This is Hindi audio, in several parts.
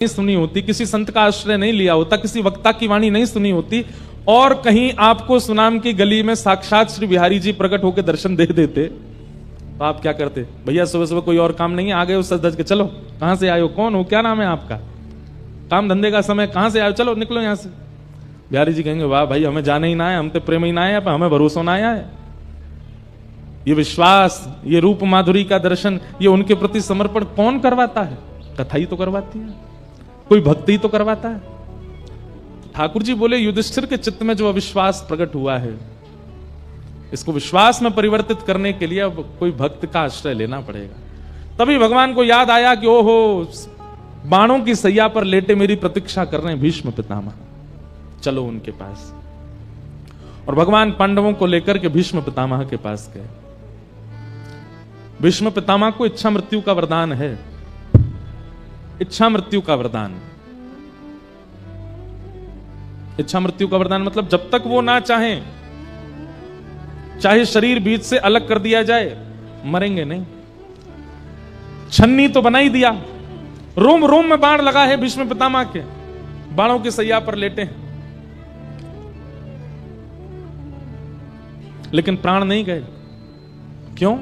सुनी होती, किसी संत का आश्रय नहीं लिया होता, किसी वक्ता की वाणी नहीं सुनी होती और कहीं आपको सुनाम की गली में साक्षात श्री बिहारी जी प्रकट होकर दर्शन दे देते तो आप क्या करते? भैया सुबह सुबह कोई और काम नहीं है, आ गए हो सज धज के, चलो कहां से आए हो, कौन हो, क्या नाम है आपका, काम धंधे का समय, कहां से आए हो, चलो निकलो यहां से। बिहारी जी कहेंगे वाह भाई, हमें जाने ही ना है, हम तो प्रेम ही ना है, हमें भरोसा ना आया है। ये विश्वास, ये रूप माधुरी का दर्शन, ये उनके प्रति समर्पण कौन करवाता है? कथा ही तो करवाती है, कोई भक्ति तो करवाता है। ठाकुर जी बोले युधिष्ठिर के चित्त में जो अविश्वास प्रकट हुआ है, इसको विश्वास में परिवर्तित करने के लिए अब कोई भक्त का आश्रय लेना पड़ेगा। तभी भगवान को याद आया कि ओहो, बाणों की सैया पर लेटे मेरी प्रतीक्षा कर रहे हैं भीष्म पितामह, चलो उनके पास। और भगवान पांडवों को लेकर के भीष्म पितामह के पास गए। भीष्म पितामह को इच्छा मृत्यु का वरदान है, इच्छा मृत्यु का वरदान। इच्छा मृत्यु का वरदान मतलब जब तक वो ना चाहें, चाहे शरीर बीच से अलग कर दिया जाए, मरेंगे नहीं। छन्नी तो बना ही दिया, रोम रोम में बाण लगा है भीष्म पितामह के, बाणों की सैया पर लेटे हैं, लेकिन प्राण नहीं गए। क्यों?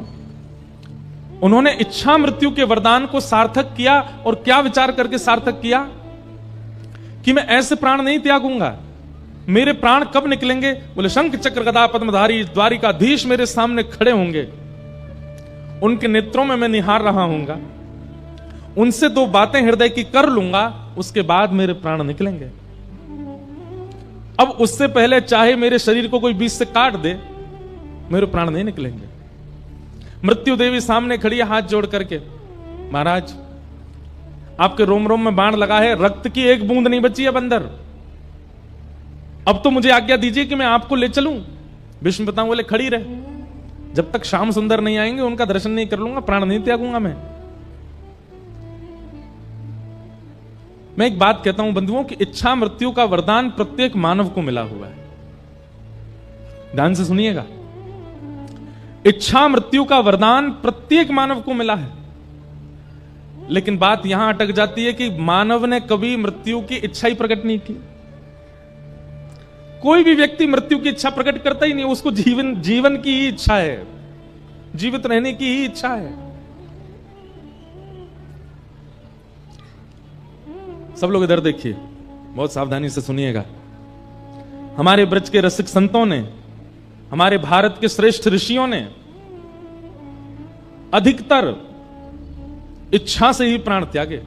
उन्होंने इच्छा मृत्यु के वरदान को सार्थक किया। और क्या विचार करके सार्थक किया? कि मैं ऐसे प्राण नहीं त्यागूंगा। मेरे प्राण कब निकलेंगे? बोले शंख चक्र गदा पद्मधारी द्वारिकाधीश मेरे सामने खड़े होंगे, उनके नेत्रों में मैं निहार रहा हूंगा, उनसे दो बातें हृदय की कर लूंगा, उसके बाद मेरे प्राण निकलेंगे। अब उससे पहले चाहे मेरे शरीर को कोई बीच से काट दे, मेरे प्राण नहीं निकलेंगे। मृत्यु देवी सामने खड़ी है हाथ जोड़ करके, महाराज आपके रोम रोम में बाण लगा है, रक्त की एक बूंद नहीं बची है अंदर, अब तो मुझे आज्ञा दीजिए कि मैं आपको ले चलूं। भीष्म पितामह बोले खड़ी रहे, जब तक श्याम सुंदर नहीं आएंगे उनका दर्शन नहीं कर लूंगा, प्राण नहीं त्यागूंगा मैं। मैं एक बात कहता हूं बंधुओं कि इच्छा मृत्यु का वरदान प्रत्येक मानव को मिला हुआ है। ध्यान से सुनिएगा, इच्छा मृत्यु का वरदान प्रत्येक मानव को मिला है। लेकिन बात यहां अटक जाती है कि मानव ने कभी मृत्यु की इच्छा ही प्रकट नहीं की। कोई भी व्यक्ति मृत्यु की इच्छा प्रकट करता ही नहीं, उसको जीवन की ही इच्छा है, जीवित रहने की ही इच्छा है। सब लोग इधर देखिए, बहुत सावधानी से सुनिएगा। हमारे ब्रज के रसिक संतों ने, हमारे भारत के श्रेष्ठ ऋषियों ने अधिकतर इच्छा से ही प्राण त्यागे।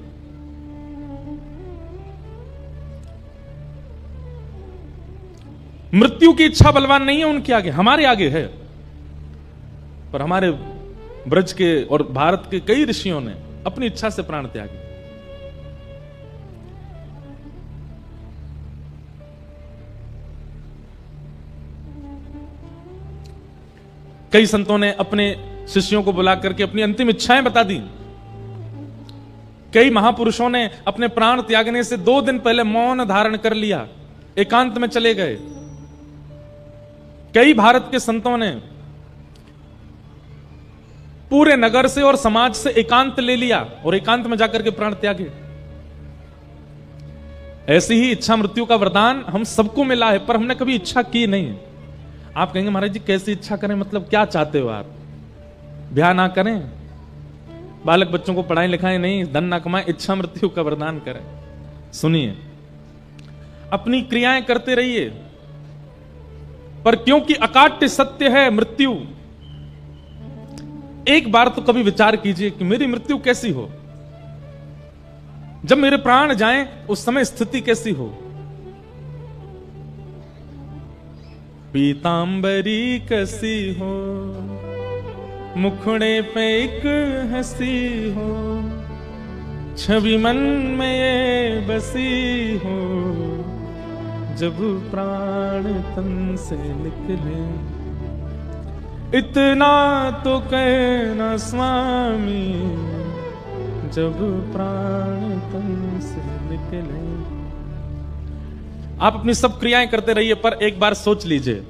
मृत्यु की इच्छा बलवान नहीं है उनके आगे, हमारे आगे है। पर हमारे ब्रज के और भारत के कई ऋषियों ने अपनी इच्छा से प्राण त्यागे। कई संतों ने अपने शिष्यों को बुला करके अपनी अंतिम इच्छाएं बता दी। कई महापुरुषों ने अपने प्राण त्यागने से 2 दिन पहले मौन धारण कर लिया, एकांत में चले गए। कई भारत के संतों ने पूरे नगर से और समाज से एकांत ले लिया और एकांत में जाकर के प्राण त्यागे। ऐसी ही इच्छा मृत्यु का वरदान हम सबको मिला है, पर हमने कभी इच्छा की नहीं। आप कहेंगे महाराज जी कैसी इच्छा करें, मतलब क्या चाहते हो आप? ब्याह ना करें, बालक बच्चों को पढ़ाएं लिखाएं नहीं, धन ना कमाएं, इच्छा मृत्यु का वरदान करें। सुनिए, अपनी क्रियाएं करते रहिए, पर क्योंकि अकाट्य सत्य है मृत्यु, एक बार तो कभी विचार कीजिए कि मेरी मृत्यु कैसी हो, जब मेरे प्राण जाएं उस समय स्थिति कैसी हो। पीतांबरी कसी हो, मुखड़े पे एक हंसी हो, छवि मन में ये बसी हो, जब प्राण तन से निकले, इतना तो कहना स्वामी, जब प्राण तन से निकले। आप अपनी सब क्रियाएं करते रहिए, पर एक बार सोच लीजिए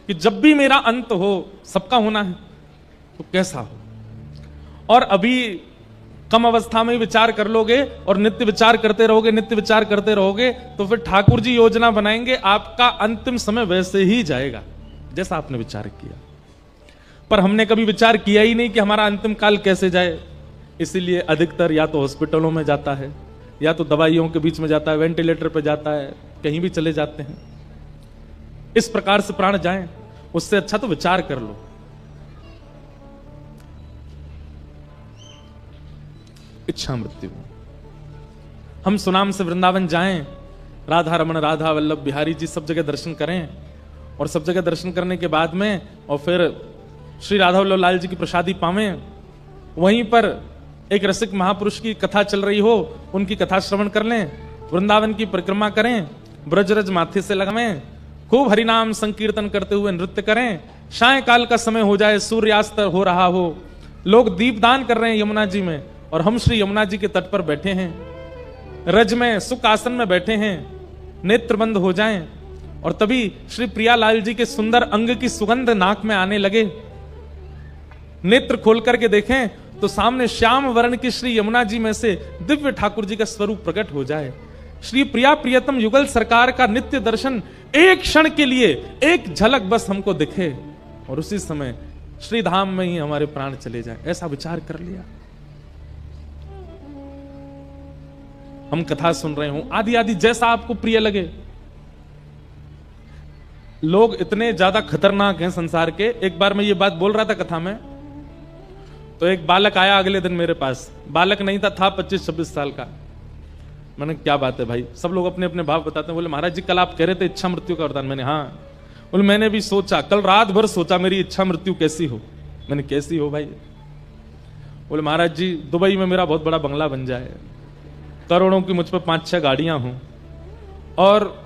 कि जब भी मेरा अंत हो, सबका होना है, तो कैसा हो। और अभी कम अवस्था में ही विचार कर लोगे और नित्य विचार करते रहोगे, नित्य विचार करते रहोगे, तो फिर ठाकुर जी योजना बनाएंगे, आपका अंतिम समय वैसे ही जाएगा जैसा आपने विचार किया। पर हमने कभी विचार किया ही नहीं कि हमारा अंतिम काल कैसे जाए, इसीलिए अधिकतर या तो हॉस्पिटलों में जाता है, या तो दवाइयों के बीच में जाता है, वेंटिलेटर पे जाता है, कहीं भी चले जाते हैं। इस प्रकार से प्राण जाएं, उससे अच्छा तो विचार कर लो। इच्छा मृत्यु। हम सुनाम से वृंदावन जाएं, राधा रमन, राधा वल्लभ बिहारी जी सब जगह दर्शन करें, और सब जगह दर्शन करने के बाद में और फिर श्री राधा वल्लभ लाल जी की प्रसादी पावें। वहीं पर एक रसिक महापुरुष की कथा चल रही हो, उनकी कथा श्रवण कर लें, वृंदावन की परिक्रमा करें, ब्रजरज माथे से लगावें, खूब हरिनाम संकीर्तन करते हुए नृत्य करें। सायंकाल का समय हो जाए, सूर्यास्त हो रहा हो, लोग दीपदान कर रहे हैं यमुना जी में, और हम श्री यमुना जी के तट पर बैठे हैं, रज में सुख आसन में बैठे हैं, नेत्र बंद हो जाएं, और तभी श्री प्रियालाल जी के सुंदर अंग की सुगंध नाक में आने लगे। नेत्र खोल करके देखें तो सामने श्याम वर्ण की श्री यमुना जी में से दिव्य ठाकुर जी का स्वरूप प्रकट हो जाए। श्री प्रिया प्रियतम युगल सरकार का नित्य दर्शन एक क्षण के लिए, एक झलक बस हमको दिखे, और उसी समय श्री धाम में ही हमारे प्राण चले जाए, ऐसा विचार कर लिया। हम कथा सुन रहे हो, आदि आदि जैसा आपको प्रिय लगे। लोग इतने ज्यादा खतरनाक हैं संसार के। एक बार मैं ये बात बोल रहा था कथा में, तो एक बालक आया अगले दिन मेरे पास। बालक नहीं था 25-26 साल का। मैंने क्या बात है भाई, सब लोग अपने अपने भाव बताते हैं। बोले महाराज जी कल आप कह रहे थे इच्छा मृत्यु का वरदान। मैंने हाँ। बोले मैंने भी सोचा, कल रात भर सोचा मेरी इच्छा मृत्यु कैसी हो। मैंने कैसी हो भाई? बोले महाराज जी दुबई में मेरा बहुत बड़ा बंगला बन जाए, करोड़ों की मुझ पर 5-6 गाड़ियां हों, और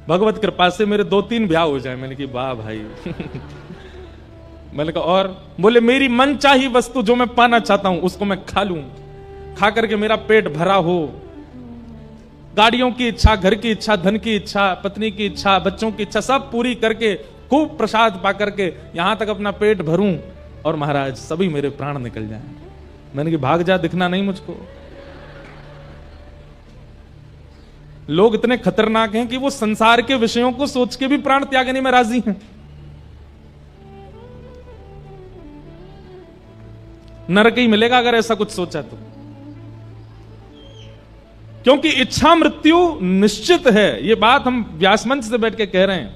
भगवत कृपा से मेरे 2-3 ब्याह हो जाए। मैंने कहा वाह भाई। मैंने कहा और? बोले मेरी मनचाही वस्तु जो मैं पाना चाहता हूं उसको मैं खा लूं, खा करके मेरा पेट भरा हो, गाड़ियों की इच्छा, घर की इच्छा, धन की इच्छा, पत्नी की इच्छा, बच्चों की इच्छा सब पूरी करके खूब प्रसाद पा करके यहां तक अपना पेट भरूं, और महाराज सभी मेरे प्राण निकल जाएं। मैंने कहा भाग जा, दिखना नहीं मुझको। लोग इतने खतरनाक हैं कि वो संसार के विषयों को सोच के भी प्राण त्यागने में राजी हैं। नरक ही मिलेगा अगर ऐसा कुछ सोचा तो, क्योंकि इच्छा मृत्यु निश्चित है। ये बात हम व्यासमंच से बैठ के कह रहे हैं।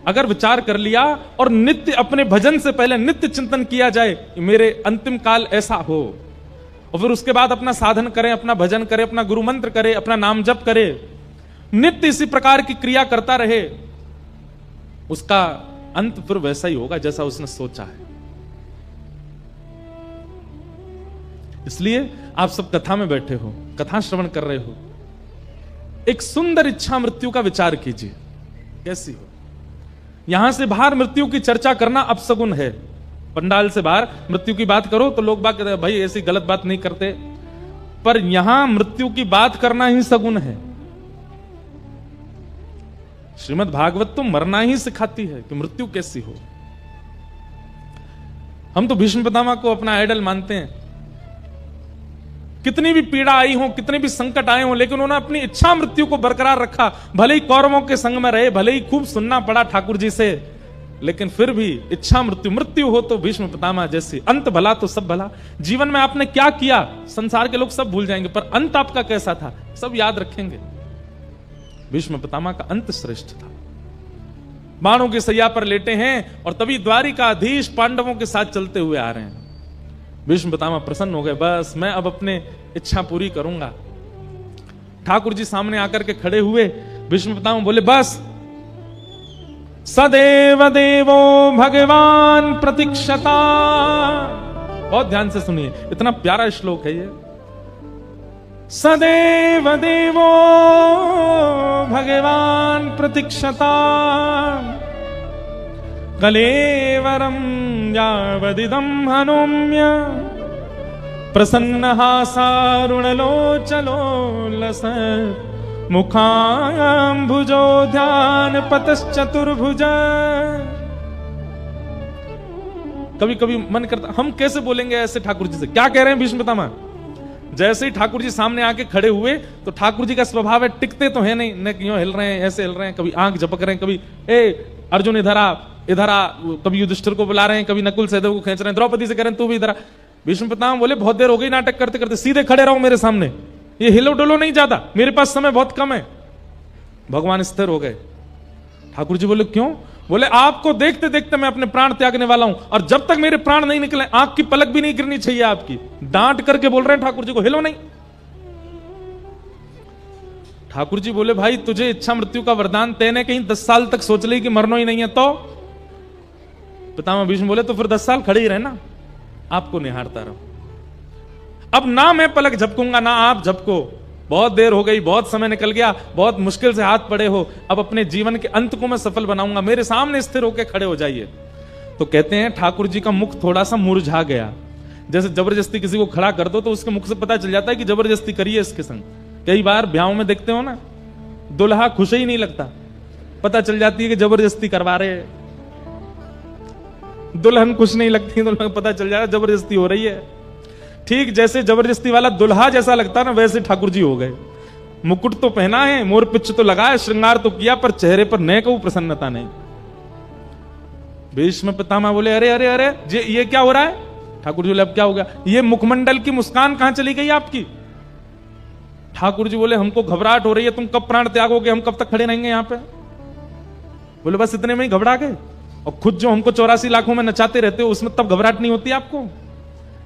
अगर विचार कर लिया और नित्य अपने भजन से पहले नित्य चिंतन किया जाए, मेरे अंतिम काल ऐसा हो, और फिर उसके बाद अपना साधन करें, अपना भजन करें, अपना गुरु मंत्र करे, अपना नाम जप करे, नित्य इसी प्रकार की क्रिया करता रहे, उसका अंत फिर वैसा ही होगा जैसा उसने सोचा है। इसलिए आप सब कथा में बैठे हो, कथा श्रवण कर रहे हो, एक सुंदर इच्छा मृत्यु का विचार कीजिए कैसी हो। यहां से बाहर मृत्यु की चर्चा करना अपशगुन है। पंडाल से बाहर मृत्यु की बात करो तो लोग बात कहते हैं भाई ऐसी गलत बात नहीं करते, पर यहां मृत्यु की बात करना ही सगुन है। श्रीमद् भागवत तो मरना ही सिखाती है कि मृत्यु कैसी हो। हम तो भीष्म पितामह को अपना आइडल मानते हैं। कितनी भी पीड़ा आई हो, कितने भी संकट आए हो, लेकिन उन्होंने अपनी इच्छा मृत्यु को बरकरार रखा। भले ही कौरवों के संग में रहे, भले ही खूब सुनना पड़ा ठाकुर जी से, लेकिन फिर भी इच्छा मृत्यु, मृत्यु हो तो भीष्म पितामह जैसी, अंत भला तो सब भला। जीवन में आपने क्या किया संसार के लोग सब भूल जाएंगे, पर अंत आपका कैसा था सब याद रखेंगे। भीष्म पितामह का अंत श्रेष्ठ था। बाणों की सैया पर लेटे हैं और तभी द्वारिकाधीश पांडवों के साथ चलते हुए आ रहे हैं। भीष्म पितामह प्रसन्न हो गए, बस मैं अब अपने इच्छा पूरी करूंगा। ठाकुर जी सामने आकर के खड़े हुए। भीष्म पितामह बोले बस, सदैव देवो भगवान प्रतीक्षता। बहुत ध्यान से सुनिए, इतना प्यारा श्लोक है ये। सदैव देवो भगवान प्रतीक्षता, कलेवरम यावदिदं हनोम्य, प्रसन्नहासारुणलोचलोलस, मुखाम्भुजो ध्यान पतश्चतुर्भुज। कभी कभी मन करता, हम कैसे बोलेंगे ऐसे ठाकुर जी से? क्या कह रहे हैं भीष्म पितामह? जैसे ही ठाकुर जी सामने आके खड़े हुए तो ठाकुर जी का स्वभाव है, टिकते तो है नहीं, न क्यों हिल रहे हैं, ऐसे हिल रहे हैं, कभी आंख झपक रहे हैं, कभी ए अर्जुन इधर आ, इधर आ, कभी युधिष्ठिर को बुला रहे हैं, कभी नकुल सहदेव को खींच रहे हैं, द्रौपदी से कह रहे हैं तू भी इधर आ। भीष्म पितामह बोले बहुत देर हो गई नाटक करते करते, सीधे खड़े रहो मेरे सामने, ये हिलो डुलो नहीं ज्यादा, मेरे पास समय बहुत कम है। भगवान स्थिर हो गए। ठाकुर जी बोले क्यों? बोले आपको देखते देखते मैं अपने प्राण त्यागने वाला हूं, और जब तक मेरे प्राण नहीं निकले आंख की पलक भी नहीं गिरनी चाहिए आपकी। डांट करके बोल रहे हैं ठाकुर जी को, हिलो नहीं। ठाकुर जी बोले भाई तुझे इच्छा मृत्यु का वरदान, तेने कहीं 10 साल तक सोच ली कि मरना ही नहीं है तो? पितामह भीष्म बोले तो फिर 10 साल खड़े ही रहना, आपको निहारता रहो। अब ना मैं पलक झपकूंगा ना आप झपको, बहुत देर हो गई, बहुत समय निकल गया, बहुत मुश्किल से हाथ पड़े हो, अब अपने जीवन के अंत को मैं सफल बनाऊंगा, मेरे सामने स्थिर होकर खड़े हो जाइए। तो कहते हैं ठाकुर जी का मुख थोड़ा सा मुरझा गया। जैसे जबरदस्ती किसी को खड़ा कर दो तो उसके मुख से पता चल जाता है कि जबरदस्ती करिए इसके संग। कई बार ब्याहों में देखते हो ना, दुल्हा खुश ही नहीं लगता, पता चल जाती है कि जबरदस्ती करवा रहे हैं। दुल्हन खुश नहीं लगती, दुल्हन पता चल जाएगा जबरदस्ती हो रही है। ठीक जैसे जबरदस्ती वाला दुल्हा जैसा लगता ना, वैसे ठाकुर जी हो गए। मुकुट तो पहना है, मोर पिच तो लगाया, श्रृंगार तो किया, पर चेहरे पर नए को प्रसन्नता नहीं। भीष्म पितामह बोले अरे अरे अरे ये क्या हो रहा है? ठाकुर जी बोले अब क्या हो गया? ये मुखमंडल की मुस्कान कहां चली गई आपकी? ठाकुर जी बोले हमको घबराहट हो रही है, तुम कब प्राण त्यागोगे, हम कब तक खड़े रहेंगे यहां पे? बोले बस इतने में ही घबरा गए? और खुद जो हमको 84 लाखों में नचाते रहते हो उसमें तब घबराहट नहीं होती आपको?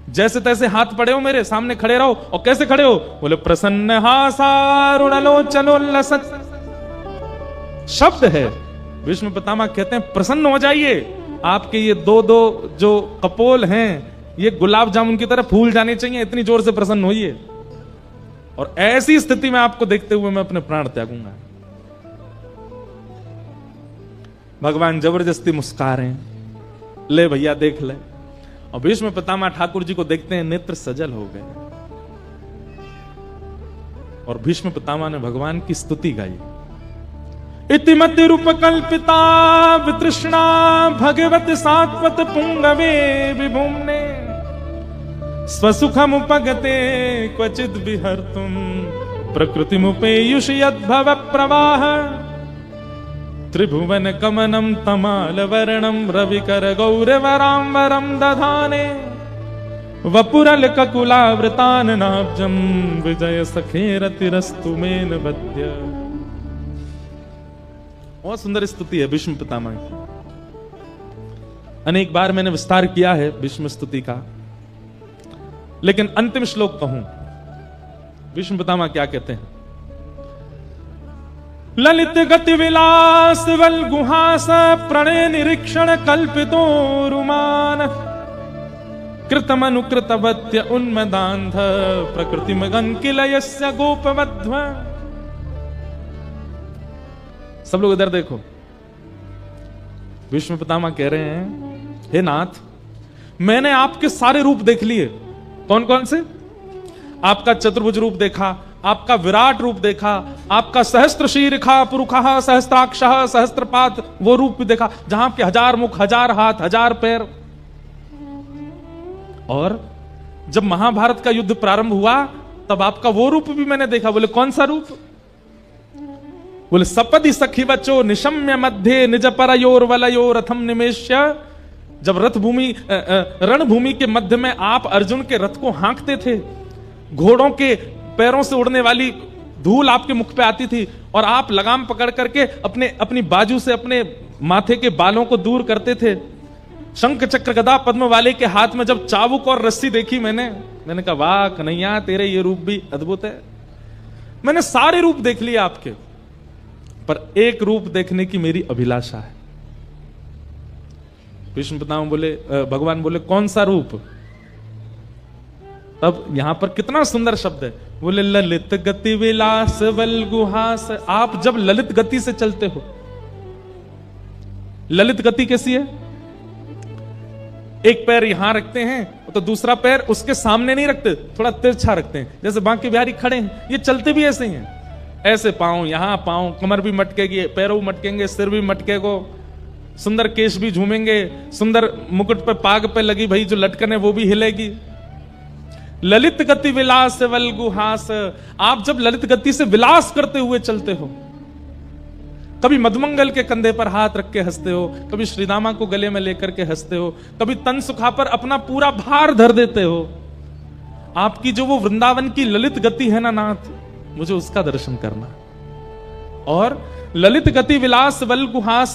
जैसे तैसे हाथ पड़े हो मेरे सामने खड़े रहो। और कैसे खड़े हो? बोले प्रसन्न हासारुणलोचनोल्लसत् शब्द है। भीष्म पितामह कहते हैं प्रसन्न हो जाइए, आपके ये दो जो कपोल हैं ये गुलाब जामुन की तरह फूल जाने चाहिए, इतनी जोर से प्रसन्न होइए। और ऐसी स्थिति में आपको देखते हुए मैं अपने प्राण त्यागूंगा। भगवान जबरदस्ती मुस्कुरा रहे हैं, ले भैया देख ले। और भीष्म पितामह ठाकुर जी को देखते हैं, नेत्र सजल हो गए। और भीष्म पितामह ने भगवान की स्तुति गाई। इतिमति रूप कल्पिता वितृष्णा भगवत सात्वत पुंगवे विभुम्ने स्वसुखम उपगते क्वचिद विहर्तुम प्रकृतिमुपेयुष यद्भव प्रवाह त्रिभुवन कमनम तमाल वर्णम रविकर गौरवरांबरम दधाने वपुरल ककुलावृतान नाब्जम विजय सखेरतिरस्तु मेन वद्य। बहुत सुंदर स्तुति है भीष्म पितामह की। अनेक बार मैंने विस्तार किया है भीष्म स्तुति का, लेकिन अंतिम श्लोक कहूं। भीष्म पितामह क्या कहते हैं? ललित गति विलास वल गुहास प्रणय निरीक्षण कल्पितो रुमान कृतमनुकृतवत्य उन्मदान्ध प्रकृति मगन किलयस्य गोपवध्व। सब लोग इधर देखो। भीष्म पितामह कह रहे हैं, हे नाथ, मैंने आपके सारे रूप देख लिए। कौन कौन से? आपका चतुर्भुज रूप देखा, आपका विराट रूप देखा, आपका सहस्त्र शीर्षा पुरुखा सहस्त्राक्षः सहस्त्रपाद वो रूप भी देखा, जहां आपके 1000 मुख, 1000 हाथ, 1000 पैर। और जब महाभारत का युद्ध प्रारंभ हुआ तब आपका वो रूप भी मैंने देखा। बोले कौन सा रूप? बोले सपदि सखी बचो निशम्य मध्य निज परयोर वलयोर रथम निमेश्य। जब रणभूमि के मध्य में आप अर्जुन के रथ को हाँकते थे, घोड़ों के पैरों से उड़ने वाली धूल आपके मुख पे आती थी, और आप लगाम पकड़ करके अपनी बाजू से अपने माथे के बालों को दूर करते थे। शंख चक्र गदा पद्म वाले के हाथ में जब चाबुक और रस्सी देखी मैंने कहा वाह कन्हैया, तेरे ये रूप भी अद्भुत है। मैंने सारे रूप देख लिए आपके, पर एक रूप देखने की मेरी अभिलाषा है। भीष्म पितामह बोले, भगवान बोले कौन सा रूप? तब यहां पर कितना सुंदर शब्द है। बोले ललित गति विलास बल गुहास। आप जब ललित गति से चलते हो, ललित गति कैसी है? एक पैर यहां रखते हैं तो दूसरा पैर उसके सामने नहीं रखते, थोड़ा तिरछा रखते हैं, जैसे बांके बिहारी खड़े हैं, ये चलते भी ऐसे ही हैं। ऐसे पांव, यहां पांव, कमर भी मटकेगी, पैरों मटकेंगे, सिर भी मटकेगो, सुंदर केश भी झूमेंगे, सुंदर मुकुट पे पाग पे लगी भाई जो लटकन है वो भी हिलेगी। ललित गति विलास वल्गुहास, आप जब ललित गति से विलास करते हुए चलते हो, कभी मधुमंगल के कंधे पर हाथ रख के हंसते हो, कभी श्रीदामा को गले में लेकर के हंसते हो, कभी तन सुखा पर अपना पूरा भार धर देते हो। आपकी जो वो वृंदावन की ललित गति है ना नाथ, मुझे उसका दर्शन करना। और ललित गति विलास वल्गुहास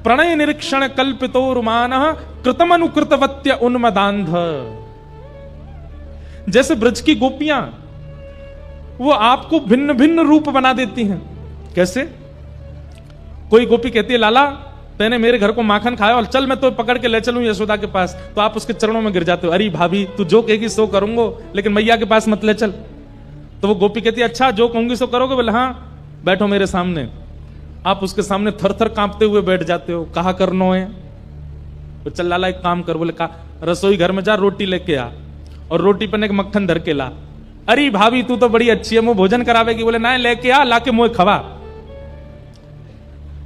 प्रणय निरीक्षण कल्पितो रुमान कृतमनुकृतवत्य उन्मदांध। जैसे ब्रज की गोपियां वो आपको भिन्न भिन्न रूप बना देती हैं। कैसे? कोई गोपी कहती है लाला तैने मेरे घर को माखन खाया और चल मैं तो पकड़ के ले चलूं यशोदा के पास, तो आप उसके चरणों में गिर जाते हो, अरे भाभी तू जो कहेगी सो करूंगा, लेकिन मैया के पास मत ले चल। तो वो गोपी कहती है अच्छा जो कहूंगी सो करोगे? बोले हाँ बैठो मेरे सामने। आप उसके सामने थर थर कांपते हुए बैठ जाते हो, कहा करनो है? तो चल लाला एक काम कर, बोले का रसोई घर में जा रोटी लेके आ और रोटी पर एक मक्खन धर के ला। अरे भाभी तू तो बड़ी अच्छी है, मुंह भोजन करावेगी? बोले ना लेके आ, लाके मुंह खवा।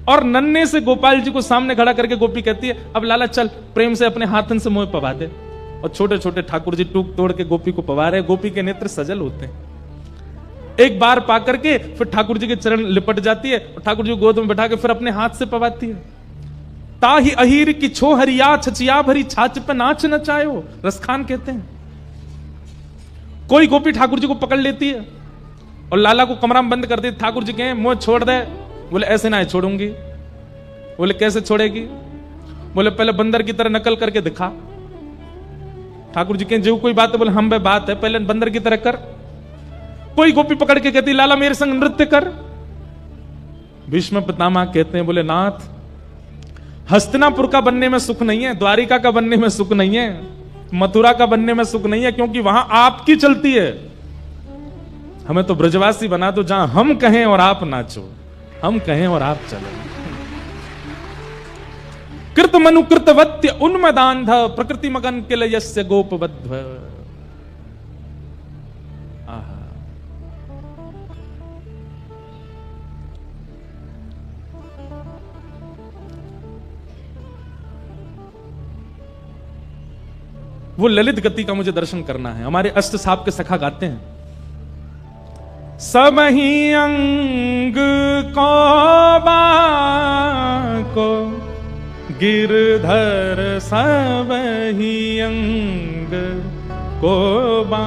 और नन्हे से गोपाल जी को सामने खड़ा करके गोपी कहती है अब लाला चल प्रेम से अपने हाथन से मुंह पवा दे। और छोटे छोटे ठाकुर जी टूक तोड़ के गोपी को पवा रहे, गोपी के नेत्र सजल होते हैं। एक बार पा करके फिर ठाकुर जी के चरण लिपट जाती है और ठाकुर जी को गोद में बैठा के फिर अपने हाथ से पवाती है। ताही अहीर की छो हरिया छचिया भरी छाछ पे नाच नचायो, रसखान कहते हैं। कोई गोपी ठाकुर जी को पकड़ लेती है और लाला को कमरा में बंद कर देती। ठाकुर जी कहें मुंह छोड़ दे, बोले ऐसे ना छोड़ूंगी। बोले कैसे छोड़ेगी? बोले पहले बंदर की तरह नकल करके दिखा। ठाकुर जी कहें जो कोई बात है? बोले हम बात है, पहले बंदर की तरह कर। कोई गोपी पकड़ के कहती लाला मेरे संग नृत्य कर। भीष्म पितामह कहते हैं बोले नाथ हस्तिनापुर का बनने में सुख नहीं है, द्वारिका का बनने में सुख नहीं है, मथुरा का बनने में सुख नहीं है, क्योंकि वहां आपकी चलती है। हमें तो ब्रजवासी बना दो जहां हम कहें और आप नाचो, हम कहें और आप चलो। कृत मनु कृतवत्य उन्मदांध प्रकृति मगन किल यस्य गोपबद्ध। वो ललित गति का मुझे दर्शन करना है। हमारे अष्ट साहब के सखा गाते हैं सब ही अंग को बाको गिरधर सब ही अंग को बाको।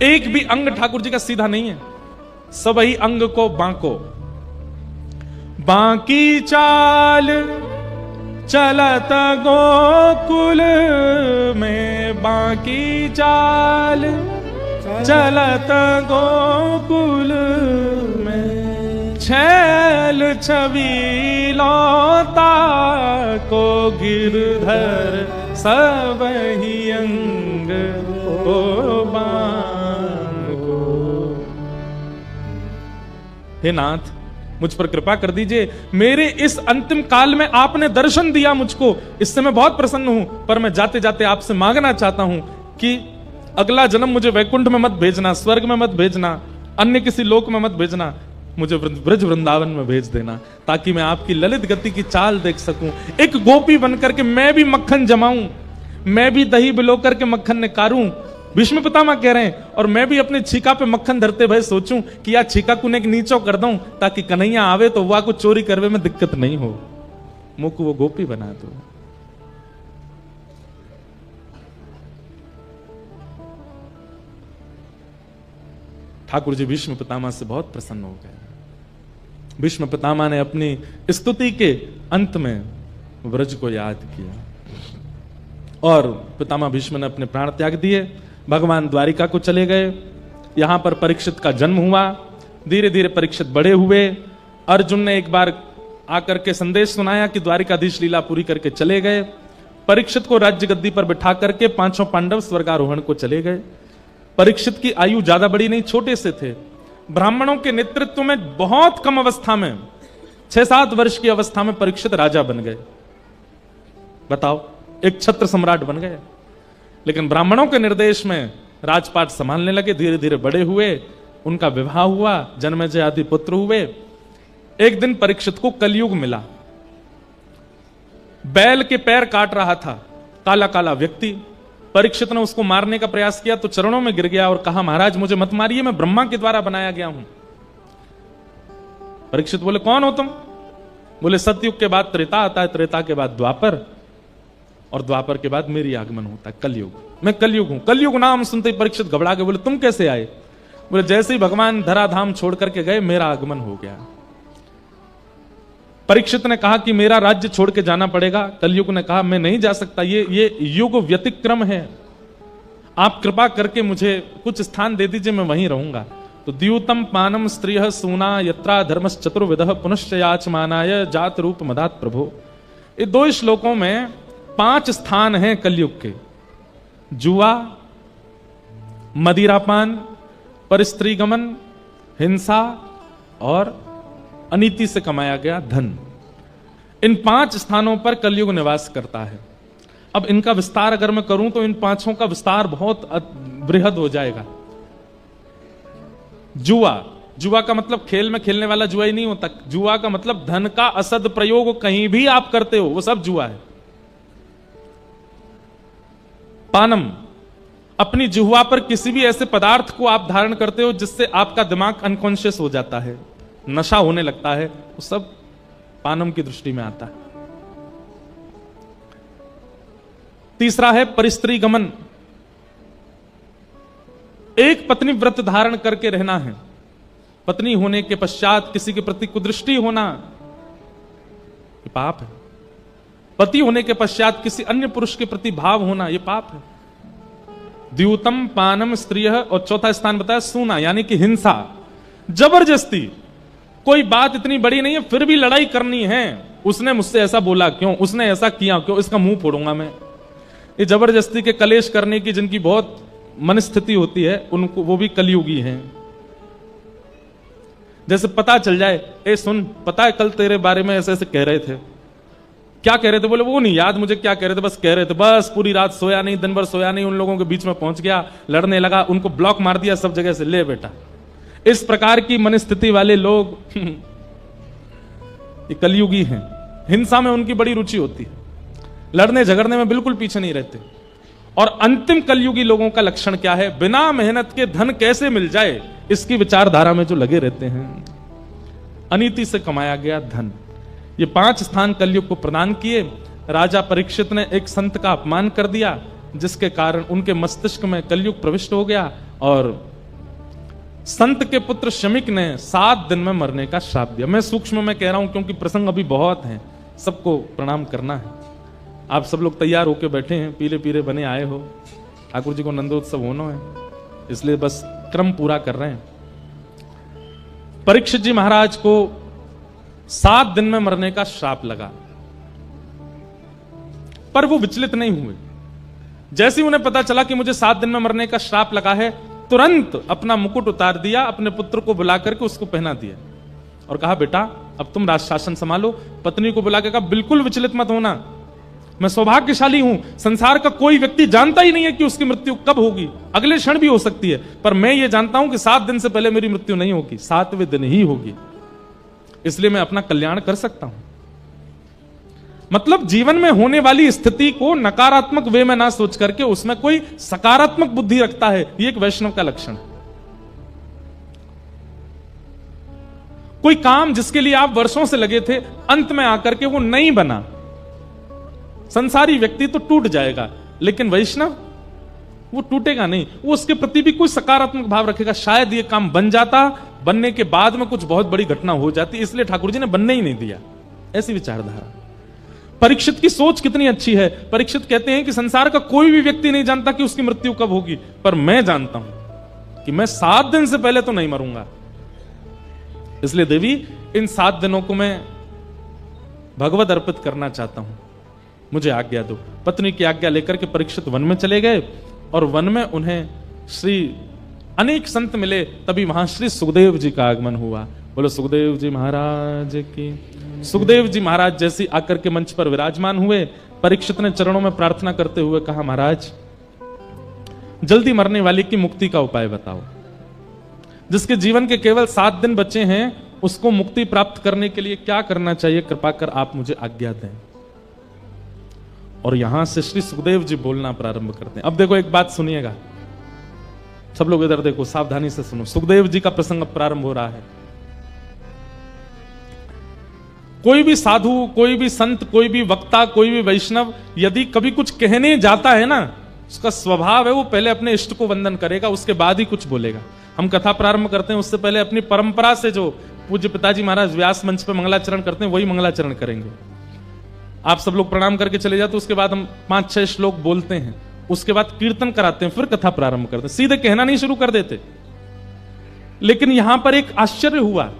एक भी अंग ठाकुर जी का सीधा नहीं है, सब ही अंग को बांको। बाकी चाल चलत गोकुल में, बाकी चाल चलत गोकुल में, छैल छबीलौता को गिरधर सब ही अंग को बांको। हे नाथ मुझ पर कृपा कर दीजिए, मेरे इस अंतिम काल में आपने दर्शन दिया मुझको, इससे मैं बहुत प्रसन्न हूं। पर मैं जाते जाते आपसे मांगना चाहता हूं कि अगला जन्म मुझे वैकुंठ में मत भेजना, स्वर्ग में मत भेजना, अन्य किसी लोक में मत भेजना, मुझे ब्रज वृंदावन में भेज देना, ताकि मैं आपकी ललित गति की चाल देख सकूं। एक गोपी बनकर के मैं भी मक्खन जमाऊं, मैं भी दही बिलो करके मक्खन निकारूं। भीष्म पितामह कह रहे हैं, और मैं भी अपने छीका पे मक्खन धरते भय सोचूं कि यार छीका को एक नीचो कर दूं, ताकि कन्हैया आवे तो वह को चोरी करवे में दिक्कत नहीं हो, मुख वो गोपी बना दो। ठाकुर जी भीष्म पितामह से बहुत प्रसन्न हो गए। भीष्म पितामह ने अपनी स्तुति के अंत में व्रज को याद किया और पितामह भीष्म ने अपने प्राण त्याग दिए, भगवान द्वारिका को चले गए। यहां पर परीक्षित का जन्म हुआ, धीरे धीरे परीक्षित बड़े हुए। अर्जुन ने एक बार आकर के संदेश सुनाया कि द्वारिकाधीश लीला पूरी करके चले गए। परीक्षित को राज्य गद्दी पर बिठा करके पांचों पांडव स्वर्गारोहण को चले गए। परीक्षित की आयु ज्यादा बड़ी नहीं, छोटे से थे। ब्राह्मणों के नेतृत्व में बहुत कम अवस्था में 6-7 वर्ष की अवस्था में परीक्षित राजा बन गए। बताओ, एक छत्र सम्राट बन गए। लेकिन ब्राह्मणों के निर्देश में राजपाट संभालने लगे, धीरे धीरे बड़े हुए, उनका विवाह हुआ, जन्मेजय आदि पुत्र हुए। एक दिन परीक्षित को कलयुग मिला। बैल के पैर काट रहा था काला काला व्यक्ति। परीक्षित ने उसको मारने का प्रयास किया तो चरणों में गिर गया और कहा, महाराज मुझे मत मारिए, मैं ब्रह्मा के द्वारा बनाया गया हूं। परीक्षित बोले, कौन हो तुम? बोले, सतयुग के बाद त्रेता आता है, त्रेता के बाद द्वापर, और द्वापर के बाद मेरी आगमन होता है कलयुग। मैं कलयुग हूं। कलयुग नाम सुनते ही परीक्षित घबरा गए। बोले, तुम कैसे आए? बोले, जैसे ही भगवान धराधाम छोड़ करके गए मेरा आगमन हो गया। परीक्षित ने कहा कि मेरा राज्य छोड़ के जाना पड़ेगा। कलयुग ने कहा, मैं नहीं जा सकता, ये युग व्यतिक्रम है, आप कृपा करके मुझे कुछ स्थान दे दीजिए, मैं वहीं रहूंगा। तो द्यूतम पानम स्त्रिय सूना यत्रा धर्मस चतुर्विधः पुनश्च याचमानाय जात रूप मदात प्रभो। ये 2 श्लोकों में 5 स्थान हैं कलयुग के। जुआ, मदिरापान, परस्त्रीगमन, हिंसा और अनीति से कमाया गया धन। इन 5 स्थानों पर कलयुग निवास करता है। अब इनका विस्तार अगर मैं करूं तो इन 5 का विस्तार बहुत बृहद हो जाएगा। जुआ, जुआ का मतलब खेल में खेलने वाला जुआ ही नहीं होता। जुआ का मतलब धन का असद प्रयोग कहीं भी आप करते हो, वो सब जुआ है। पानम, अपनी जिह्वा पर किसी भी ऐसे पदार्थ को आप धारण करते हो जिससे आपका दिमाग अनकॉन्शियस हो जाता है, नशा होने लगता है, वो सब पानम की दृष्टि में आता है। तीसरा है परिस्त्री गमन, एक पत्नी व्रत धारण करके रहना है। पत्नी होने के पश्चात किसी के प्रति कुदृष्टि होना ये पाप है। पति होने के पश्चात किसी अन्य पुरुष के प्रति भाव होना ये पाप है। द्यूतम पानम स्त्रिय, और चौथा स्थान बताया सूना, यानी कि हिंसा, जबरदस्ती। कोई बात इतनी बड़ी नहीं है फिर भी लड़ाई करनी है। उसने मुझसे ऐसा बोला क्यों, उसने ऐसा किया क्यों, इसका मुंह फोड़ूंगा मैं। ये जबरदस्ती के कलेश करने की जिनकी बहुत मनस्थिति होती है उनको, वो भी कलयुगी हैं। जैसे पता चल जाए, ए सुन, पता है कल तेरे बारे में ऐसे ऐसे कह रहे थे। क्या कह रहे थे? बोले, वो नहीं याद मुझे क्या कह रहे थे, बस कह रहे थे। बस पूरी रात सोया नहीं, दिन भर सोया नहीं, उन लोगों के बीच में पहुंच गया, लड़ने लगा, उनको ब्लॉक मार दिया सब जगह से। ले बेटा, इस प्रकार की मनस्थिति वाले लोग ये कलयुगी हैं। हिंसा में उनकी बड़ी रुचि होती है, लड़ने झगड़ने में बिल्कुल पीछे नहीं रहते। और अंतिम कलयुगी लोगों का लक्षण क्या है? बिना मेहनत के धन कैसे मिल जाए, इसकी विचारधारा में जो लगे रहते हैं। अनीति से कमाया गया धन, ये 5 स्थान कलयुग को प्रदान किए। राजा परीक्षित ने एक संत का अपमान कर दिया, जिसके कारण उनके मस्तिष्क में कलयुग प्रविष्ट हो गया, और संत के पुत्र शमिक ने 7 दिन में मरने का श्राप दिया। मैं सूक्ष्म में कह रहा हूं क्योंकि प्रसंग अभी बहुत हैं, सबको प्रणाम करना है। आप सब लोग तैयार होकर बैठे हैं, पीले पीले बने आए हो, ठाकुर जी को नंदोत्सव होना है, इसलिए बस क्रम पूरा कर रहे हैं। परीक्षित जी महाराज को 7 दिन में मरने का श्राप लगा, पर वो विचलित नहीं हुए। जैसे ही उन्हें पता चला कि मुझे 7 दिन में मरने का श्राप लगा है, तुरंत अपना मुकुट उतार दिया, अपने पुत्र को बुला करके उसको पहना दिया और कहा, बेटा अब तुम राज शासन संभालो। पत्नी को बुला के कहा, बिल्कुल विचलित मत होना, मैं सौभाग्यशाली हूं। संसार का कोई व्यक्ति जानता ही नहीं है कि उसकी मृत्यु कब होगी, अगले क्षण भी हो सकती है, पर मैं ये जानता हूं कि 7 दिन से पहले मेरी मृत्यु नहीं होगी, 7वें दिन ही होगी, इसलिए मैं अपना कल्याण कर सकता हूं। मतलब जीवन में होने वाली स्थिति को नकारात्मक वे में ना सोच करके उसमें कोई सकारात्मक बुद्धि रखता है, ये एक वैष्णव का लक्षण है। कोई काम जिसके लिए आप वर्षों से लगे थे, अंत में आकर के वो नहीं बना, संसारी व्यक्ति तो टूट जाएगा, लेकिन वैष्णव वो टूटेगा नहीं, वो उसके प्रति भी कोई सकारात्मक भाव रखेगा। शायद ये काम बन जाता, बनने के बाद में कुछ बहुत बड़ी घटना हो जाती, इसलिए ठाकुर जी ने बनने ही नहीं दिया, ऐसी विचारधारा। परीक्षित की सोच कितनी अच्छी है। परीक्षित कहते हैं कि संसार का कोई भी व्यक्ति नहीं जानता कि उसकी मृत्यु कब होगी, पर मैं जानता हूं कि मैं 7 दिन से पहले तो नहीं मरूंगा। इसलिए देवी, इन 7 दिनों को मैं भगवत अर्पित करना चाहता हूं, मुझे आज्ञा दो। पत्नी की आज्ञा लेकर के परीक्षित वन में चले गए, और वन में उन्हें श्री अनेक संत मिले। तभी वहां श्री सुखदेव जी का आगमन हुआ। बोलो सुखदेव जी महाराज की। सुखदेव जी महाराज जैसे आकर के मंच पर विराजमान हुए, परीक्षित ने चरणों में प्रार्थना करते हुए कहा, महाराज जल्दी मरने वाले की मुक्ति का उपाय बताओ। जिसके जीवन के केवल 7 दिन बचे हैं, उसको मुक्ति प्राप्त करने के लिए क्या करना चाहिए, कृपा कर आप मुझे आज्ञा दें। और यहां से श्री सुखदेव जी बोलना प्रारंभ करते हैं। अब देखो एक बात सुनिएगा, सब लोग इधर देखो, सावधानी से सुनो। सुखदेव जी का प्रसंग अब प्रारंभ हो रहा है। कोई भी साधु, कोई भी संत, कोई भी वक्ता, कोई भी वैष्णव यदि कभी कुछ कहने जाता है ना, उसका स्वभाव है वो पहले अपने इष्ट को वंदन करेगा, उसके बाद ही कुछ बोलेगा। हम कथा प्रारंभ करते हैं उससे पहले अपनी परंपरा से जो पूज्य पिताजी महाराज व्यास मंच पे मंगलाचरण करते हैं वही मंगलाचरण करेंगे। आप सब लोग प्रणाम करके चले जाते, उसके बाद हम 5-6 श्लोक बोलते हैं, उसके बाद कीर्तन कराते हैं, फिर कथा प्रारंभ करते हैं, सीधे कहना नहीं शुरू कर देते। लेकिन यहां पर एक आश्चर्य हुआ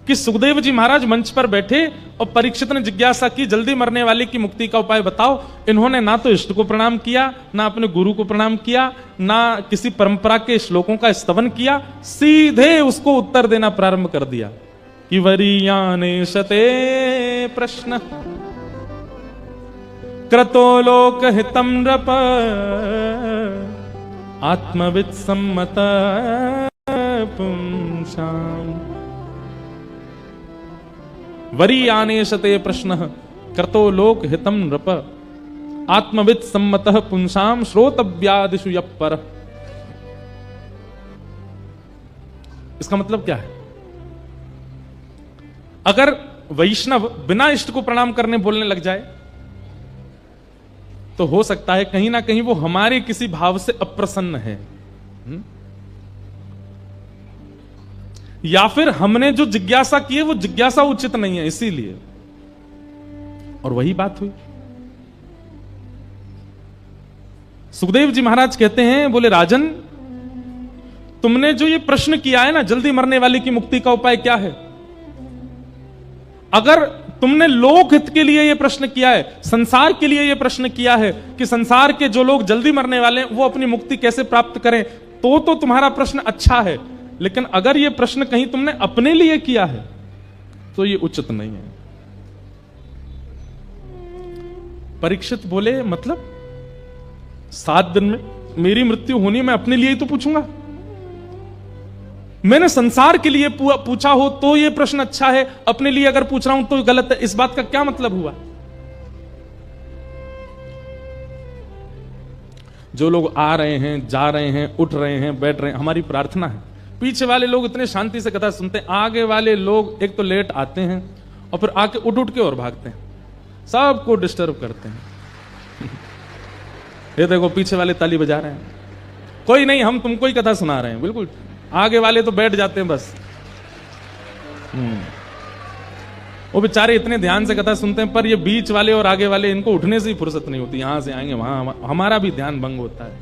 कि सुखदेव जी महाराज मंच पर बैठे और परीक्षित ने जिज्ञासा की, जल्दी मरने वाले की मुक्ति का उपाय बताओ। इन्होंने ना तो इष्ट को प्रणाम किया, ना अपने गुरु को प्रणाम किया, ना किसी परंपरा के श्लोकों का स्तवन किया, सीधे उसको उत्तर देना प्रारंभ कर दिया कि वरीयाने शते प्रश्न क्रतो लोक हितम नृप आत्मविद सम्मत पुंसाम। वरीयाने शते प्रश्न क्रतो लोक हितम नृप आत्मविद सम्मतः पुंसाम श्रोतव्यादिषु यः परः। इसका मतलब क्या है? अगर वैष्णव बिना इष्ट को प्रणाम करने बोलने लग जाए तो हो सकता है कहीं ना कहीं वो हमारे किसी भाव से अप्रसन्न है, या फिर हमने जो जिज्ञासा की है वो जिज्ञासा उचित नहीं है, इसीलिए। और वही बात हुई। सुखदेव जी महाराज कहते हैं, बोले राजन, तुमने जो ये प्रश्न किया है ना, जल्दी मरने वाले की मुक्ति का उपाय क्या है, अगर तुमने लोक हित के लिए यह प्रश्न किया है, संसार के लिए यह प्रश्न किया है कि संसार के जो लोग जल्दी मरने वाले हैं वो अपनी मुक्ति कैसे प्राप्त करें, तो तुम्हारा प्रश्न अच्छा है। लेकिन अगर यह प्रश्न कहीं तुमने अपने लिए किया है तो यह उचित नहीं है। परीक्षित बोले, मतलब 7 दिन में मेरी मृत्यु होनी, मैं अपने लिए ही तो पूछूंगा। मैंने संसार के लिए पूछा हो तो यह प्रश्न अच्छा है, अपने लिए अगर पूछ रहा हूं तो गलत है। इस बात का क्या मतलब हुआ? जो लोग आ रहे हैं, जा रहे हैं, उठ रहे हैं, बैठ रहे हैं, हमारी प्रार्थना है पीछे वाले लोग इतने शांति से कथा सुनते हैं, आगे वाले लोग एक तो लेट आते हैं और फिर आके उठ के और भागते हैं, सबको डिस्टर्ब करते हैं। ये देखो पीछे वाले ताली बजा रहे हैं, कोई नहीं, हम तुमको ही कथा सुना रहे हैं, बिल्कुल। आगे वाले तो बैठ जाते हैं बस। वो बेचारे इतने ध्यान से कथा सुनते हैं, पर ये बीच वाले और आगे वाले, इनको उठने से ही फुर्सत नहीं होती, यहां से आएंगे वहां, हमारा भी ध्यान भंग होता है।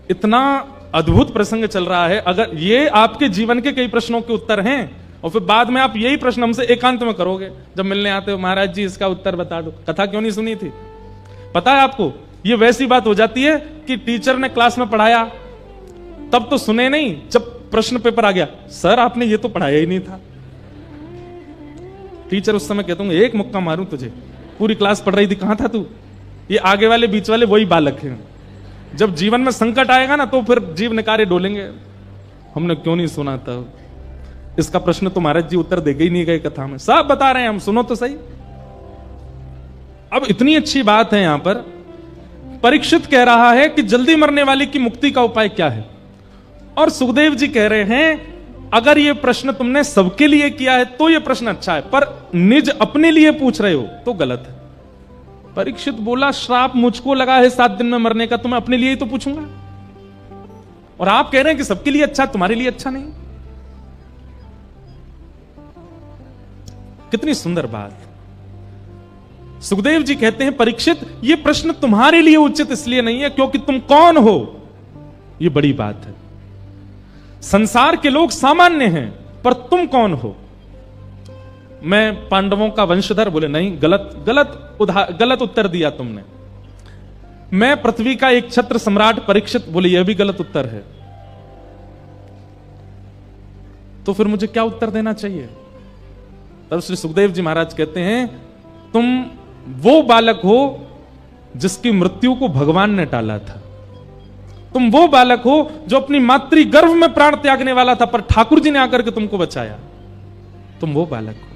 इतना अद्भुत प्रसंग चल रहा है। अगर ये आपके जीवन के कई प्रश्नों के उत्तर हैं और फिर बाद में आप यही प्रश्न हमसे एकांत में करोगे जब मिलने आते हो, महाराज जी इसका उत्तर बता दो, कथा क्यों नहीं सुनी थी? पता है आपको, ये वैसी बात हो जाती है कि टीचर ने क्लास में पढ़ाया तब तो सुने नहीं, जब प्रश्न पेपर आ गया, सर आपने ये तो पढ़ाया ही नहीं था। टीचर उस समय कहता हूं एक मुक्का मारूं तुझे, पूरी क्लास पढ़ रही थी, कहां था तू? ये आगे वाले बीच वाले वही बालक हैं। जब जीवन में संकट आएगा ना तो फिर जीव निकारे डोलेंगे, हमने क्यों नहीं सुना था, इसका प्रश्न तो महाराज जी उत्तर देके ही नहीं गए कथा में, सब बता रहे हैं हम, सुनो तो सही। अब इतनी अच्छी बात है, यहां पर परीक्षित कह रहा है कि जल्दी मरने वाले की मुक्ति का उपाय क्या है, और सुखदेव जी कह रहे हैं अगर यह प्रश्न तुमने सबके लिए किया है तो यह प्रश्न अच्छा है, पर निज अपने लिए पूछ रहे हो तो गलत है। परीक्षित बोला, श्राप मुझको लगा है 7 दिन में मरने का, तो मैं अपने लिए ही तो पूछूंगा, और आप कह रहे हैं कि सबके लिए अच्छा, तुम्हारे लिए अच्छा नहीं। कितनी सुंदर बात। सुखदेव जी कहते हैं, परीक्षित ये प्रश्न तुम्हारे लिए उचित इसलिए नहीं है क्योंकि तुम कौन हो, ये बड़ी बात है। संसार के लोग सामान्य हैं, पर तुम कौन हो? मैं पांडवों का वंशधर, बोले नहीं, गलत उत्तर दिया तुमने। मैं पृथ्वी का एक छत्र सम्राट, परीक्षित, बोले यह भी गलत उत्तर है। तो फिर मुझे क्या उत्तर देना चाहिए? तब श्री सुखदेव जी महाराज कहते हैं, तुम वो बालक हो जिसकी मृत्यु को भगवान ने टाला था, तुम वो बालक हो जो अपनी मातृ गर्भ में प्राण त्यागने वाला था, पर ठाकुर जी ने आकर के तुमको बचाया। तुम वो बालक हो,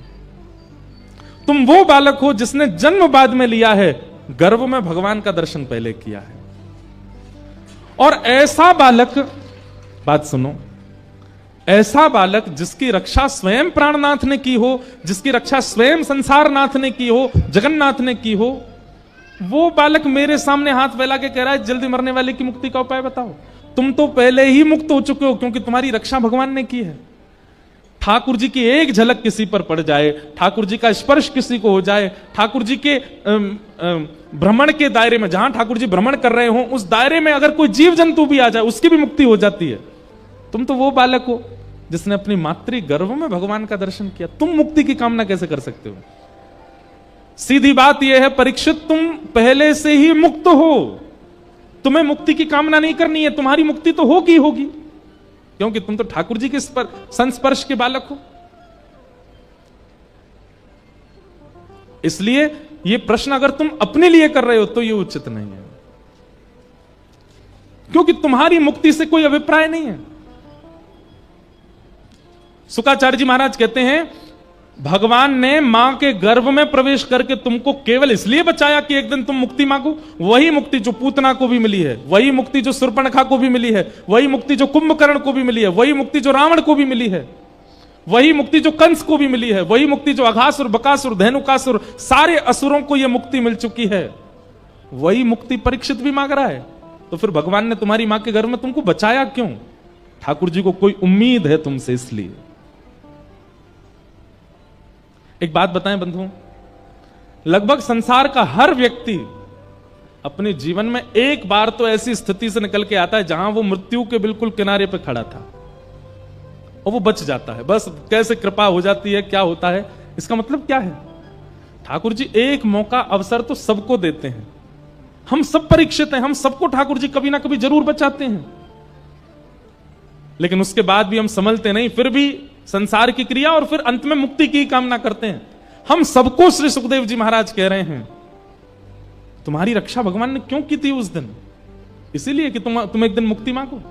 तुम वो बालक हो जिसने जन्म बाद में लिया है, गर्भ में भगवान का दर्शन पहले किया है। और ऐसा बालक, बात सुनो, ऐसा बालक जिसकी रक्षा स्वयं प्राणनाथ ने की हो, जिसकी रक्षा स्वयं संसारनाथ ने की हो, जगन्नाथ ने की हो, वो बालक मेरे सामने हाथ फैला के कह रहा है जल्दी मरने वाले की मुक्ति का उपाय बताओ। तुम तो पहले ही मुक्त हो चुके हो, क्योंकि तुम्हारी रक्षा भगवान ने की है। ठाकुर जी की एक झलक किसी पर पड़ जाए, ठाकुर जी का स्पर्श किसी को हो जाए, ठाकुर जी के भ्रमण के दायरे में, जहां ठाकुर जी भ्रमण कर रहे हो उस दायरे में अगर कोई जीव जंतु भी आ जाए, उसकी भी मुक्ति हो जाती है। तुम तो वो बालक हो जिसने अपनी मातृ गर्भ में भगवान का दर्शन किया। तुम मुक्ति की कामना कैसे कर सकते हो? सीधी बात यह है परीक्षित, तुम पहले से ही मुक्त हो, तुम्हें मुक्ति की कामना नहीं करनी है, तुम्हारी मुक्ति तो होगी होगी, क्योंकि तुम तो ठाकुर जी के संस्पर्श के बालक हो। इसलिए यह प्रश्न अगर तुम अपने लिए कर रहे हो तो यह उचित नहीं है, क्योंकि तुम्हारी मुक्ति से कोई अभिप्राय नहीं है। शुक्राचार्य जी महाराज कहते हैं भगवान ने मां के गर्भ में प्रवेश करके तुमको केवल इसलिए बचाया कि एक दिन तुम मुक्ति मांगो। वही मुक्ति जो पूतना को भी मिली है, वही मुक्ति जो शूर्पणखा को भी मिली है, वही मुक्ति जो कुंभकर्ण को भी मिली है, वही मुक्ति जो रावण को भी मिली है, वही मुक्ति जो कंस को भी मिली है, वही मुक्ति जो अघासुर, बकासुर, धेनुकासुर, सारे असुरों को यह मुक्ति मिल चुकी है। वही मुक्ति परीक्षित भी मांग रहा है। तो फिर भगवान ने तुम्हारी मां के गर्भ में तुमको बचाया क्यों? ठाकुर जी को कोई उम्मीद है तुमसे, इसलिए। एक बात बताएं बंधुओं, लगभग संसार का हर व्यक्ति अपने जीवन में एक बार तो ऐसी स्थिति से निकल के आता है जहां वो मृत्यु के बिल्कुल किनारे पे खड़ा था और वो बच जाता है। बस कैसे कृपा हो जाती है, क्या होता है, इसका मतलब क्या है? ठाकुर जी एक मौका, अवसर तो सबको देते हैं। हम सब परीक्षित हैं, हम सबको ठाकुर जी कभी ना कभी जरूर बचाते हैं, लेकिन उसके बाद भी हम संभलते नहीं, फिर भी संसार की क्रिया और फिर अंत में मुक्ति की कामना करते हैं। हम सबको श्री सुखदेव जी महाराज कह रहे हैं तुम्हारी रक्षा भगवान ने क्यों की थी उस दिन? इसीलिए कि तुम एक दिन मुक्ति मांगो।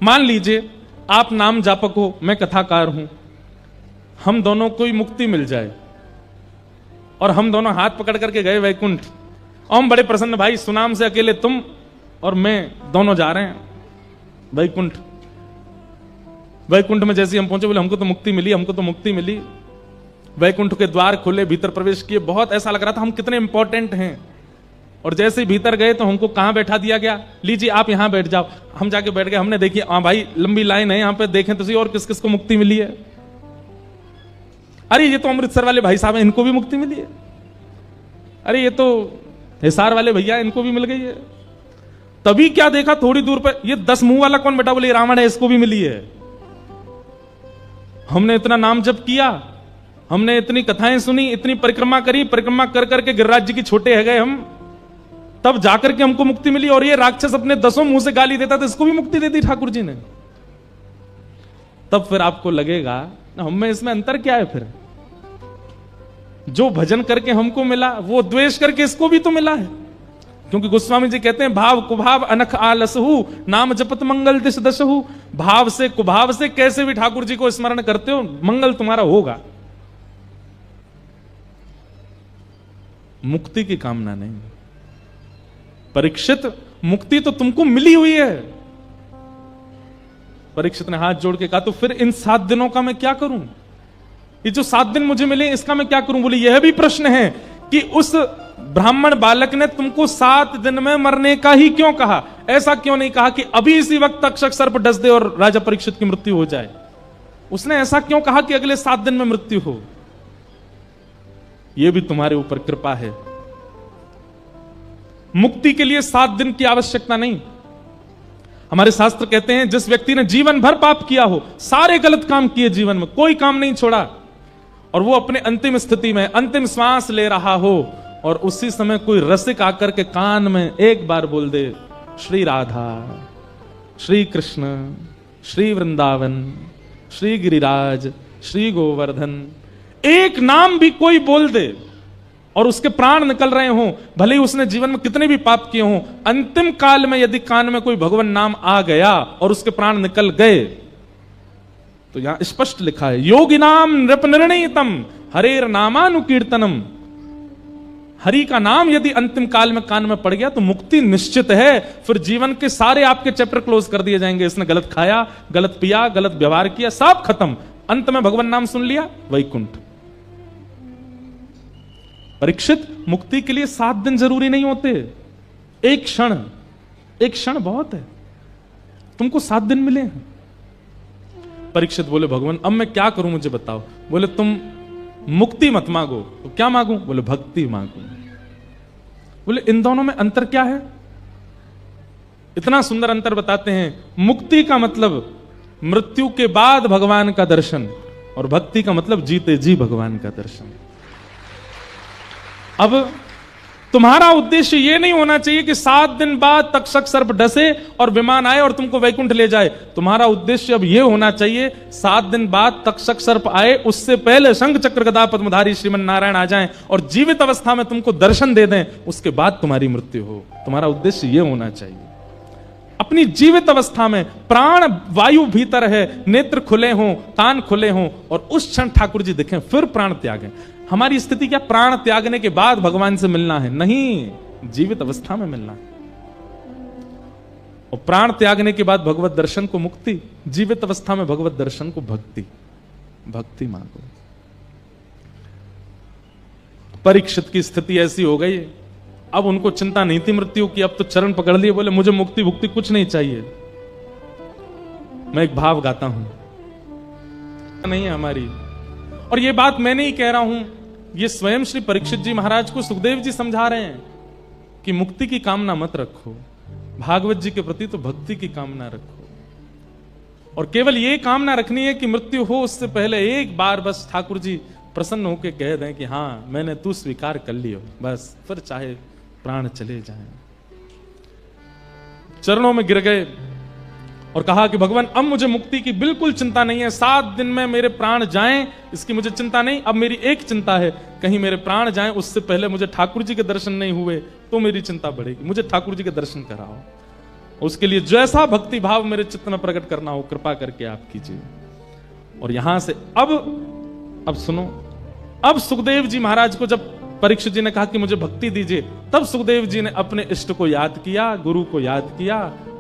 मान लीजिए आप नाम जापक हो, मैं कथाकार हूं, हम दोनों को मुक्ति मिल जाए और हम दोनों हाथ पकड़ करके गए वैकुंठ, और हम बड़े प्रसन्न, भाई सुनाम से अकेले तुम और मैं दोनों जा रहे हैं वैकुंठ। वैकुंठ में जैसे हम पहुंचे, बोले हमको तो मुक्ति मिली, हमको तो मुक्ति मिली। वैकुंठ के द्वार खुले, भीतर प्रवेश किए, बहुत ऐसा लग रहा था हम कितने इंपॉर्टेंट हैं। और जैसे ही भीतर गए तो हमको कहां बैठा दिया गया, लीजिए आप यहां बैठ जाओ। हम जाके बैठ गए, हमने देखी हाँ भाई लंबी लाइन है यहां पे, देखें तो और किस किस को मुक्ति मिली है। अरे ये तो अमृतसर वाले भाई साहब हैं, इनको भी मुक्ति मिली है। अरे ये तो हिसार वाले भैया, इनको भी मिल गई है। तभी क्या देखा थोड़ी दूर पर, ये 10 मुंह वाला कौन बेटा, बोले रावण है, इसको भी मिली है। हमने इतना नाम जप किया, हमने इतनी कथाएं सुनी, इतनी परिक्रमा करी, परिक्रमा कर करके गिरिराज जी की छोटे है गए हम, तब जाकर के हमको मुक्ति मिली। और ये राक्षस अपने 10 मुंह से गाली देता था, इसको भी मुक्ति दे दी ठाकुर जी ने। तब फिर आपको लगेगा हम में इसमें अंतर क्या है? फिर जो भजन करके हमको मिला वो द्वेष करके इसको भी तो मिला है। क्योंकि गोस्वामी जी कहते हैं भाव कुभाव अनख आलसहु, नाम जपत मंगल दिश दशहु। भाव से कुभाव से कैसे भी ठाकुर जी को स्मरण करते हो, मंगल तुम्हारा होगा। मुक्ति की कामना नहीं। परीक्षित, मुक्ति तो तुमको मिली हुई है। परीक्षित ने हाथ जोड़ के कहा तो फिर इन 7 दिनों का मैं क्या करूं? ये जो 7 दिन मुझे मिले इसका मैं क्या करूं? बोले यह भी प्रश्न है कि उस ब्राह्मण बालक ने तुमको 7 दिन में मरने का ही क्यों कहा? ऐसा क्यों नहीं कहा कि अभी इसी वक्त तक्षक सर्प डस दे और राजा परीक्षित की मृत्यु हो जाए? उसने ऐसा क्यों कहा कि अगले 7 दिन में मृत्यु हो? यह भी तुम्हारे ऊपर कृपा है। मुक्ति के लिए 7 दिन की आवश्यकता नहीं। हमारे शास्त्र कहते हैं जिस व्यक्ति ने जीवन भर पाप किया हो, सारे गलत काम किए, जीवन में कोई काम नहीं छोड़ा, और वो अपने अंतिम स्थिति में अंतिम श्वास ले रहा हो, और उसी समय कोई रसिक आकर के कान में एक बार बोल दे श्री राधा, श्री कृष्ण, श्री वृंदावन, श्री गिरिराज, श्री गोवर्धन, एक नाम भी कोई बोल दे, और उसके प्राण निकल रहे हों, भले ही उसने जीवन में कितने भी पाप किए हों, अंतिम काल में यदि कान में कोई भगवान नाम आ गया और उसके प्राण निकल गए, तो यहां स्पष्ट लिखा है योगिनाम नृप निर्णयतम हरेर नामानुकीर्तनम। हरि का नाम यदि अंतिम काल में कान में पड़ गया तो मुक्ति निश्चित है। फिर जीवन के सारे आपके चैप्टर क्लोज कर दिए जाएंगे। इसने गलत खाया, गलत पिया, गलत व्यवहार किया, सब खत्म। अंत में भगवान नाम सुन लिया, वैकुंठ। परीक्षित, मुक्ति के लिए 7 दिन जरूरी नहीं होते, एक क्षण बहुत है। तुमको 7 दिन मिले हैं। परीक्षित बोले भगवान अब मैं क्या करूं, मुझे बताओ। बोले तुम मुक्ति मत मांगो, तो क्या मांगू? बोले भक्ति मांगो। बोले इन दोनों में अंतर क्या है? इतना सुंदर अंतर बताते हैं। मुक्ति का मतलब मृत्यु के बाद भगवान का दर्शन, और भक्ति का मतलब जीते जी भगवान का दर्शन। अब तुम्हारा उद्देश्य यह नहीं होना चाहिए कि 7 दिन बाद तक्षक सर्प डसे और विमान आए और तुमको वैकुंठ ले जाए। तुम्हारा उद्देश्य अब यह होना चाहिए 7 दिन बाद तक्षक सर्प आए, उससे पहले शंख चक्र गदा पद्मधारी श्रीमन नारायण आ जाएं और जीवित अवस्था में तुमको दर्शन दे दें, उसके बाद तुम्हारी मृत्यु हो। तुम्हारा उद्देश्य यह होना चाहिए। अपनी जीवित अवस्था में प्राण वायु भीतर है, नेत्र खुले हों, कान खुले हों, और उस क्षण ठाकुर जी दिखें, फिर प्राण त्यागें। हमारी स्थिति क्या? प्राण त्यागने के बाद भगवान से मिलना है? नहीं, जीवित अवस्था में मिलना है। और प्राण त्यागने के बाद भगवत दर्शन को मुक्ति, जीवित अवस्था में भगवत दर्शन को भक्ति। भक्ति मांगो। परीक्षित की स्थिति ऐसी हो गई, अब उनको चिंता नहीं थी मृत्यु की, अब तो चरण पकड़ लिए। बोले मुझे मुक्ति भुक्ति कुछ नहीं चाहिए। मैं एक भाव गाता हूं, नहीं है हमारी, और ये बात मैं नहीं कह रहा हूं, ये स्वयं श्री परीक्षित जी महाराज को सुखदेव जी समझा रहे हैं कि मुक्ति की कामना मत रखो, भागवत जी के प्रति तो भक्ति की कामना रखो। और केवल ये कामना रखनी है कि मृत्यु हो उससे पहले एक बार बस ठाकुर जी प्रसन्न होकर कह दें कि हां मैंने तू स्वीकार कर लियो, बस। फिर चाहे प्राण चले जाएं। चरणों में गिर गए और कहा कि भगवान अब मुझे मुक्ति की बिल्कुल चिंता नहीं है, 7 दिन में मेरे प्राण जाएं इसकी मुझे चिंता नहीं। अब मेरी एक चिंता है, कहीं मेरे प्राण जाएं उससे पहले मुझे ठाकुर जी के दर्शन नहीं हुए तो मेरी चिंता बढ़ेगी। मुझे ठाकुर जी के दर्शन कराओ, उसके लिए जैसा भक्ति भाव मेरे चित्त में प्रकट करना हो कृपा करके आप कीजिए। और यहां से अब सुनो, अब सुखदेव जी महाराज को जब परीक्षित जी ने कहा कि मुझे भक्ति दीजिए, तब सुखदेव जी ने अपने इष्ट को याद किया, गुरु को याद किया,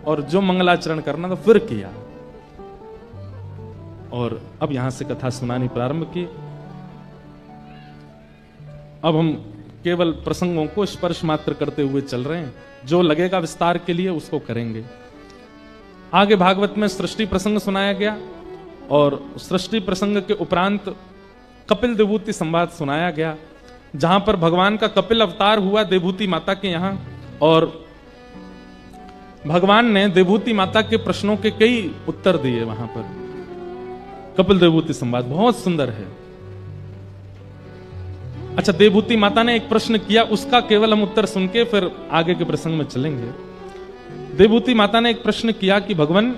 और जो मंगलाचरण करना था फिर किया। और अब यहां से कथा सुनानी प्रारंभ की। अब हम केवल प्रसंगों को स्पर्श मात्र करते हुए चल रहे हैं, जो लगेगा विस्तार के लिए उसको करेंगे। आगे भागवत में सृष्टि प्रसंग सुनाया गया, और सृष्टि प्रसंग के उपरांत कपिल देवभूति संवाद सुनाया गया, जहां पर भगवान का कपिल अवतार हुआ देवभूति माता के यहां, और भगवान ने देवभूति माता के प्रश्नों के कई उत्तर दिए। वहां पर कपिल देवभूति संवाद बहुत सुंदर है। अच्छा, देवभूति माता ने एक प्रश्न किया, उसका केवल हम उत्तर सुन के फिर आगे के प्रसंग में चलेंगे। देवभूति माता ने एक प्रश्न किया कि भगवान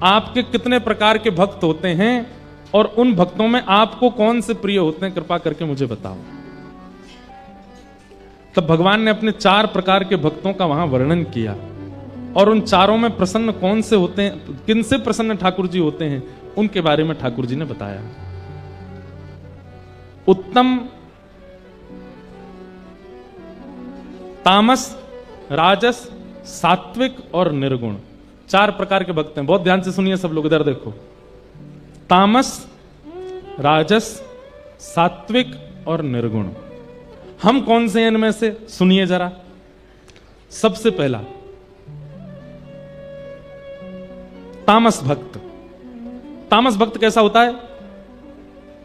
आपके कितने प्रकार के भक्त होते हैं, और उन भक्तों में आपको कौन से प्रिय होते हैं, कृपा करके मुझे बताओ। तब भगवान ने अपने 4 प्रकार के भक्तों का वहां वर्णन किया, और उन चारों में प्रसन्न कौन से होते हैं, किनसे प्रसन्न ठाकुर जी होते हैं, उनके बारे में ठाकुर जी ने बताया। उत्तम, तामस, राजस, सात्विक और निर्गुण, 4 प्रकार के भक्त हैं। बहुत ध्यान से सुनिए सब लोग, इधर देखो। तामस, राजस, सात्विक और निर्गुण, हम कौन से हैं इनमें से? सुनिए जरा। सबसे पहला तामस भक्त। तामस भक्त कैसा होता है?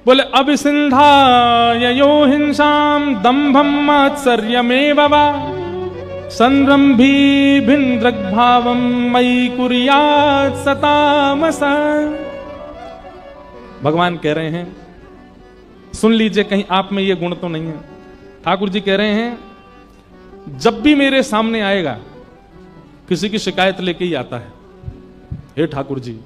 बोले अभिसिंधायो हिंसाम दंभम मात्सर्यमेव वा संरंभी भिन्द्रग्भावम मयि कुर्यात् सतामस। भगवान कह रहे हैं, सुन लीजिए कहीं आप में ये गुण तो नहीं है। ठाकुर जी कह रहे हैं जब भी मेरे सामने आएगा किसी की शिकायत लेके ही आता है, हे ठाकुर जी